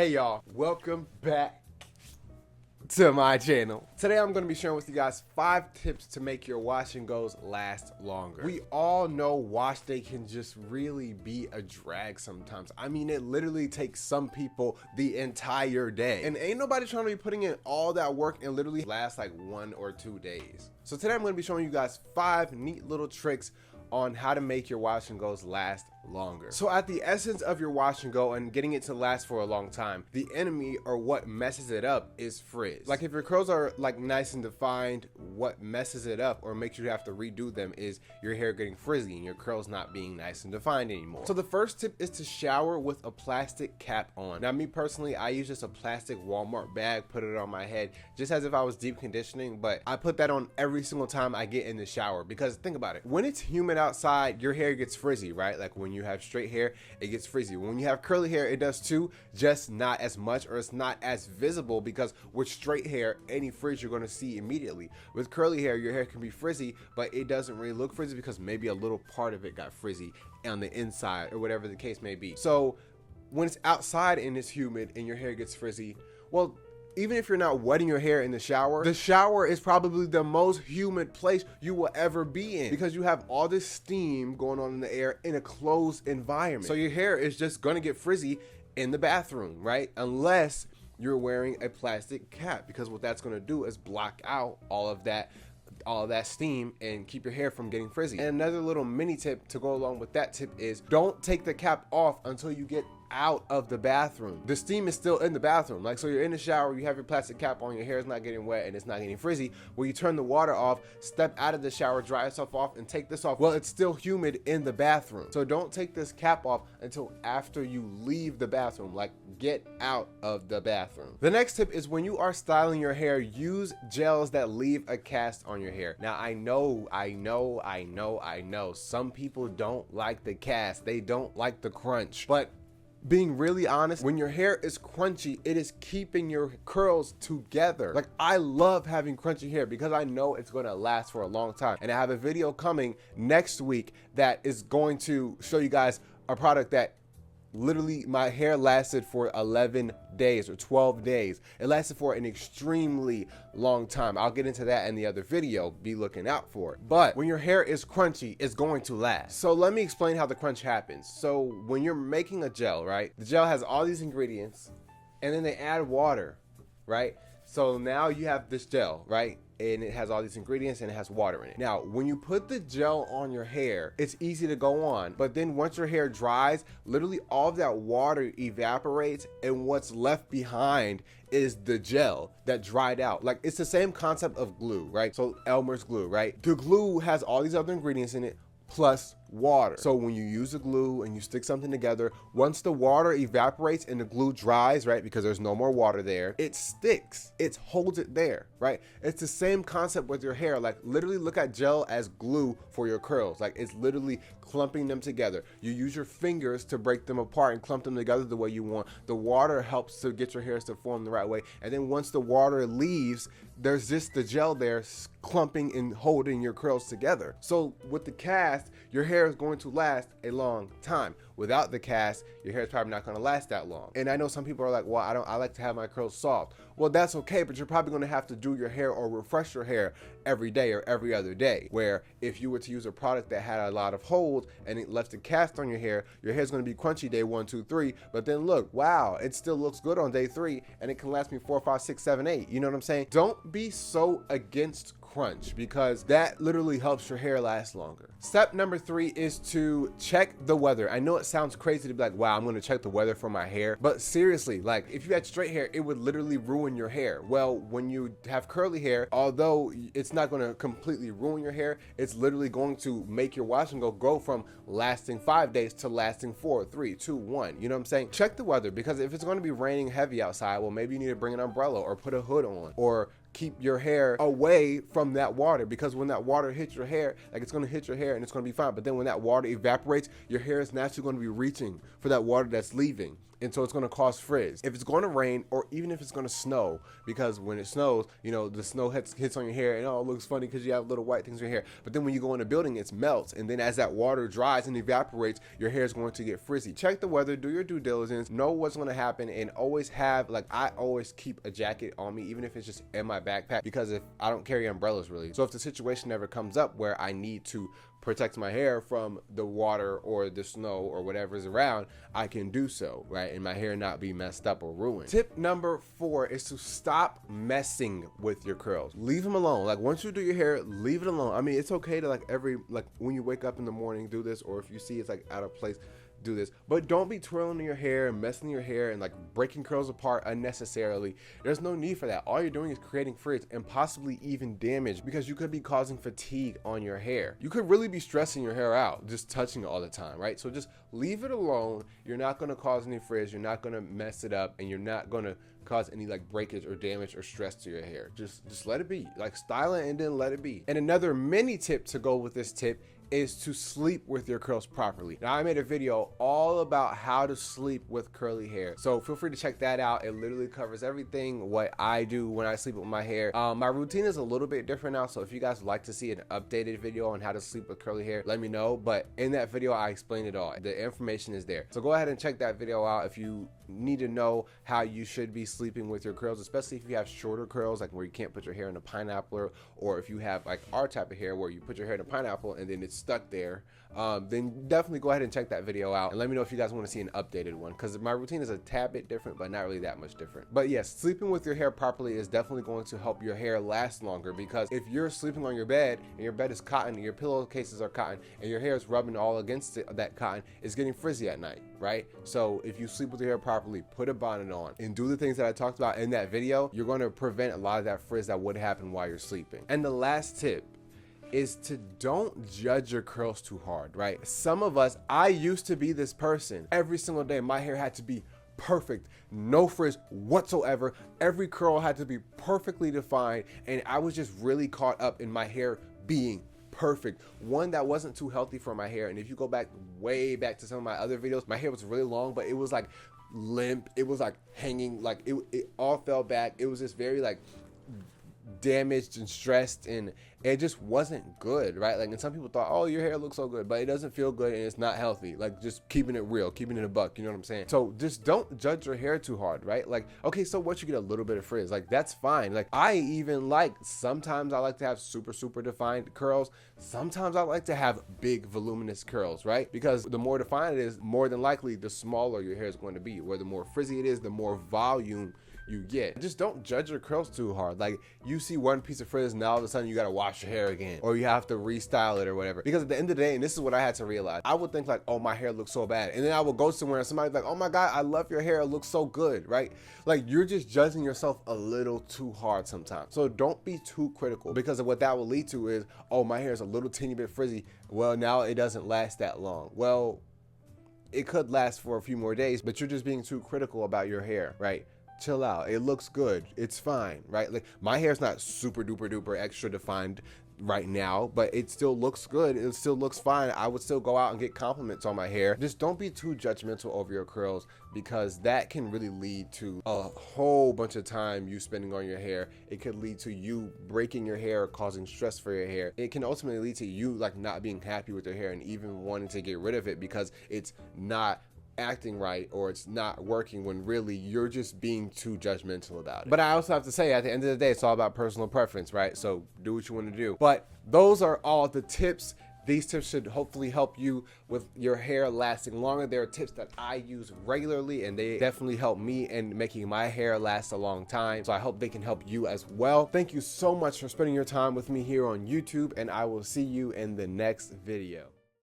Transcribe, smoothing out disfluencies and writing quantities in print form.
Hey y'all, welcome back to my channel. Today I'm going to be sharing with you guys 5 tips to make your wash and goes last longer. We all know wash day can just really be a drag sometimes. I mean, it literally takes some people the entire day, and ain't nobody trying to be putting in all that work and literally last like 1 or 2 days. So today I'm going to be showing you guys 5 neat little tricks on how to make your wash and goes last longer. So at the essence of your wash and go and getting it to last for a long time, the enemy or what messes it up is frizz. Like if your curls are like nice and defined, what messes it up or makes you have to redo them is your hair getting frizzy and your curls not being nice and defined anymore. So the first tip is to shower with a plastic cap on. Now me personally, I use just a plastic Walmart bag, put it on my head just as if I was deep conditioning, but I put that on every single time I get in the shower because think about it. When it's humid outside, your hair gets frizzy, right? Like when you have straight hair, it gets frizzy. When you have curly hair, it does too, just not as much, or it's not as visible, because with straight hair, any frizz you're going to see immediately. With curly hair, your hair can be frizzy, but it doesn't really look frizzy because maybe a little part of it got frizzy on the inside or whatever the case may be. So when it's outside and it's humid and your hair gets frizzy, well, even if you're not wetting your hair in the shower is probably the most humid place you will ever be in because you have all this steam going on in the air in a closed environment. So your hair is just gonna get frizzy in the bathroom, right? Unless you're wearing a plastic cap, because what that's gonna do is block out all of that steam and keep your hair from getting frizzy. And another little mini tip to go along with that tip is don't take the cap off until you get out of the bathroom. The steam is still in the bathroom. Like, so you're in the shower, you have your plastic cap on, your hair is not getting wet and it's not getting frizzy. When you turn the water off, step out of the shower, dry yourself off and take this off. Well, it's still humid in the bathroom. So don't take this cap off until after you leave the bathroom. Like, get out of the bathroom. The next tip is when you are styling your hair, use gels that leave a cast on your hair. Now, I know, some people don't like the cast. They don't like the crunch, but being really honest, when your hair is crunchy, it is keeping your curls together. Like, I love having crunchy hair because I know it's going to last for a long time. And I have a video coming next week that is going to show you guys a product that literally my hair lasted for 11 days or 12 days. It lasted for an extremely long time. I'll get into that in the other video. Be looking out for it. But when your hair is crunchy, it's going to last. So let me explain how the crunch happens. So when you're making a gel, right? The gel has all these ingredients and then they add water, right? So now you have this gel, right? And it has all these ingredients and it has water in it. Now, when you put the gel on your hair, it's easy to go on, but then once your hair dries, literally all of that water evaporates and what's left behind is the gel that dried out. Like, it's the same concept of glue, right? So Elmer's glue, right? The glue has all these other ingredients in it plus water. So when you use a glue and you stick something together, once the water evaporates and the glue dries, right, because there's no more water there, it sticks. It holds it there, right? It's the same concept with your hair. Like, literally look at gel as glue for your curls. Like, it's literally clumping them together. You use your fingers to break them apart and clump them together the way you want. The water helps to get your hairs to form the right way. And then once the water leaves, there's just the gel there clumping and holding your curls together. So with the cast, your hair is going to last a long time. Without the cast, your hair is probably not going to last that long. And I know some people are like, well, I like to have my curls soft. Well, that's okay, but you're probably going to have to do your hair or refresh your hair every day or every other day. Where if you were to use a product that had a lot of hold and it left a cast on your hair is going to be crunchy day 1, 2, 3. But then look, wow, it still looks good on day 3 and it can last me 4, 5, 6, 7, 8. You know what I'm saying? Don't be so against crunch because that literally helps your hair last longer. Step number 3 is to check the weather. I know it sounds crazy to be like, wow, I'm going to check the weather for my hair, but seriously, like, if you had straight hair, it would literally ruin your hair. Well, when you have curly hair, although it's not going to completely ruin your hair, it's literally going to make your wash and go from lasting 5 days to lasting 4, 3, 2, 1. You know what I'm saying? Check the weather, because if it's going to be raining heavy outside, well, maybe you need to bring an umbrella or put a hood on or keep your hair away from that water, because when that water hits your hair, like, it's going to hit your hair and it's going to be fine. But then when that water evaporates, your hair is naturally going to be reaching for that water that's leaving. and so it's going to cause frizz. If it's going to rain, or even if it's going to snow, because when it snows, you know, the snow hits on your hair, and oh, it looks funny because you have little white things in your hair. But then when you go in a building, it melts, and then as that water dries and evaporates, your hair is going to get frizzy. Check the weather, do your due diligence, know what's going to happen, and always have, like, I always keep a jacket on me, even if it's just in my backpack, because if I don't carry umbrellas really. So if the situation ever comes up where I need to protect my hair from the water or the snow or whatever's around, I can do so, right? And my hair not be messed up or ruined. Tip number 4 is to stop messing with your curls. Leave them alone. Like, once you do your hair, leave it alone. I mean, it's okay to, like, when you wake up in the morning, do this, or if you see it's like out of place, do this, but don't be twirling your hair and messing your hair and like breaking curls apart unnecessarily. There's no need for that. All you're doing is creating frizz and possibly even damage, because you could be causing fatigue on your hair. You could really be stressing your hair out just touching it all the time, right? So just leave it alone. You're not going to cause any frizz, you're not going to mess it up, and you're not going to cause any like breakage or damage or stress to your hair. Just let it be. Like, style it and then let it be. And another mini tip to go with this tip is to sleep with your curls properly. Now, I made a video all about how to sleep with curly hair, so feel free to check that out. It literally covers everything what I do when I sleep with my hair. My routine is a little bit different now, so if you guys would like to see an updated video on how to sleep with curly hair, let me know. But in that video, I explained it all. The information is there, so go ahead and check that video out if you need to know how you should be sleeping with your curls, especially if you have shorter curls, like where you can't put your hair in a pineapple, or if you have like our type of hair where you put your hair in a pineapple and then it's stuck there. Then definitely go ahead and check that video out, and let me know if you guys want to see an updated one, because my routine is a tad bit different, but not really that much different. But yes, sleeping with your hair properly is definitely going to help your hair last longer, because if you're sleeping on your bed and your bed is cotton and your pillowcases are cotton and your hair is rubbing all against that cotton, it's getting frizzy at night, right? So if you sleep with your hair properly, put a bonnet on and do the things that I talked about in that video, you're going to prevent a lot of that frizz that would happen while you're sleeping. And the last tip is to don't judge your curls too hard, right? Some of us, I used to be this person. Every single day, my hair had to be perfect, no frizz whatsoever. Every curl had to be perfectly defined, and I was just really caught up in my hair being perfect. One that wasn't too healthy for my hair. And if you go back, way back to some of my other videos, my hair was really long, but it was like limp. It was like hanging, like it all fell back. It was just very like damaged and stressed, and it just wasn't good, right? Like, and some people thought, oh, your hair looks so good, but it doesn't feel good and it's not healthy. Like, just keeping it real, keeping it a buck, you know what I'm saying? So just don't judge your hair too hard, right? Like, okay, so what, you get a little bit of frizz, like, that's fine. Like, I even like, sometimes I like to have super defined curls. Sometimes I like to have big voluminous curls, right? Because the more defined it is, more than likely the smaller your hair is going to be, where the more frizzy it is, the more volume you get. Just don't judge your curls too hard. Like, you see one piece of frizz and now all of a sudden you gotta wash your hair again, or you have to restyle it or whatever. Because at the end of the day, and this is what I had to realize, I would think like, oh, my hair looks so bad, and then I would go somewhere and somebody's like, oh my god, I love your hair, it looks so good, right? Like, you're just judging yourself a little too hard sometimes. So don't be too critical, because of what that will lead to is, oh, my hair is a little teeny bit frizzy, well, now it doesn't last that long. Well, it could last for a few more days, but you're just being too critical about your hair, right? Chill out. It looks good. It's fine, right? Like, my hair's not super duper extra defined right now, but it still looks good. It still looks fine. I would still go out and get compliments on my hair. Just don't be too judgmental over your curls, because that can really lead to a whole bunch of time you spending on your hair. It could lead to you breaking your hair, causing stress for your hair. It can ultimately lead to you like not being happy with your hair and even wanting to get rid of it because it's not acting right or it's not working, when really you're just being too judgmental about it. But I also have to say, at the end of the day, it's all about personal preference, right? So do what you want to do. But those are all the tips. These tips should hopefully help you with your hair lasting longer. There are tips that I use regularly, and they definitely help me in making my hair last a long time. So I hope they can help you as well. Thank you so much for spending your time with me here on YouTube, and I will see you in the next video.